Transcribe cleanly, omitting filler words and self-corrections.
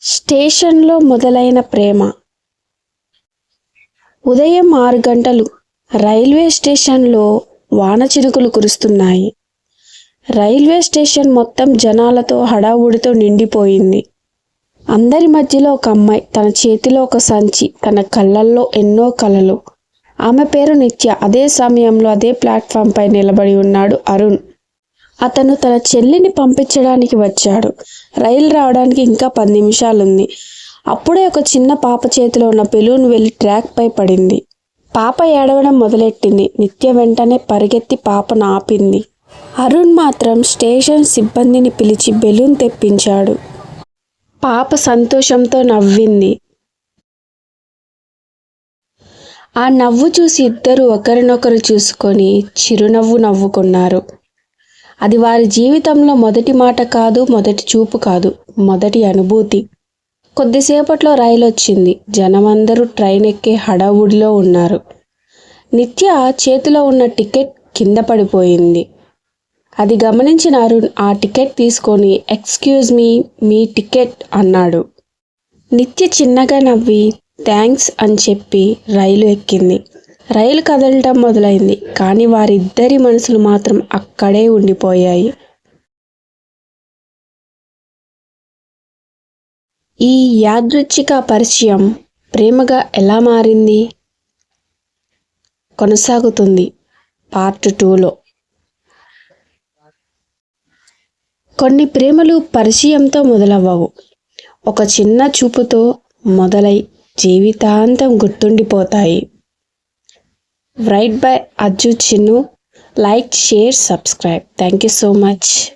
స్టేషన్లో మొదలైన ప్రేమ. ఉదయం 6 గంటలు. రైల్వే స్టేషన్లో వాన చినుకులు కురుస్తున్నాయి. రైల్వే స్టేషన్ మొత్తం జనాలతో హడావుడితో నిండిపోయింది. అందరి మధ్యలో ఒక అమ్మాయి, తన చేతిలో ఒక సంచి, తన కళ్ళల్లో ఎన్నో కలలు. ఆమె పేరు నిత్య. అదే సమయంలో అదే ప్లాట్ఫామ్పై నిలబడి ఉన్నాడు అరుణ్. అతను తన చెల్లిని పంపించడానికి వచ్చాడు. రైలు రావడానికి ఇంకా 10 నిమిషాలుంది. అప్పుడే ఒక చిన్న పాప చేతిలో ఉన్న బెలూన్ వెళ్ళి ట్రాక్ పై పడింది. పాప ఏడవడం మొదలెట్టింది. నిత్య వెంటనే పరిగెత్తి పాపను ఆపింది. అరుణ్ మాత్రం స్టేషన్ సిబ్బందిని పిలిచి బెలూన్ తెప్పించాడు. పాప సంతోషంతో నవ్వింది. ఆ నవ్వు చూసి ఇద్దరు ఒకరినొకరు చూసుకొని చిరునవ్వు నవ్వుకున్నారు. అది వారి జీవితంలో మొదటి మాట కాదు, మొదటి చూపు కాదు, మొదటి అనుభూతి. కొద్దిసేపట్లో రైలు వచ్చింది. జనమందరూ ట్రైన్ ఎక్కే హడావుడిలో ఉన్నారు. నిత్య చేతిలో ఉన్న టికెట్ కింద పడిపోయింది. అది గమనించిన అరుణ్ ఆ టికెట్ తీసుకొని "ఎక్స్క్యూజ్ మీ టికెట్" అన్నాడు. నిత్య చిన్నగా నవ్వి "థ్యాంక్స్" అని చెప్పి రైలు ఎక్కింది. రైలు కదలటం మొదలైంది. కానీ వారిద్దరి మనసులు మాత్రం అక్కడే ఉండిపోయాయి. ఈ యాదృచ్ఛిక పరిచయం ప్రేమగా ఎలా మారింది కొనసాగుతుంది పార్ట్ 2లో. కొన్ని ప్రేమలు పరిచయంతో మొదలవ్వవు. ఒక చిన్న చూపుతో మొదలై జీవితాంతం గుర్తుండిపోతాయి. Write by Ajju Chinnu. Like, share, subscribe. Thank you so much.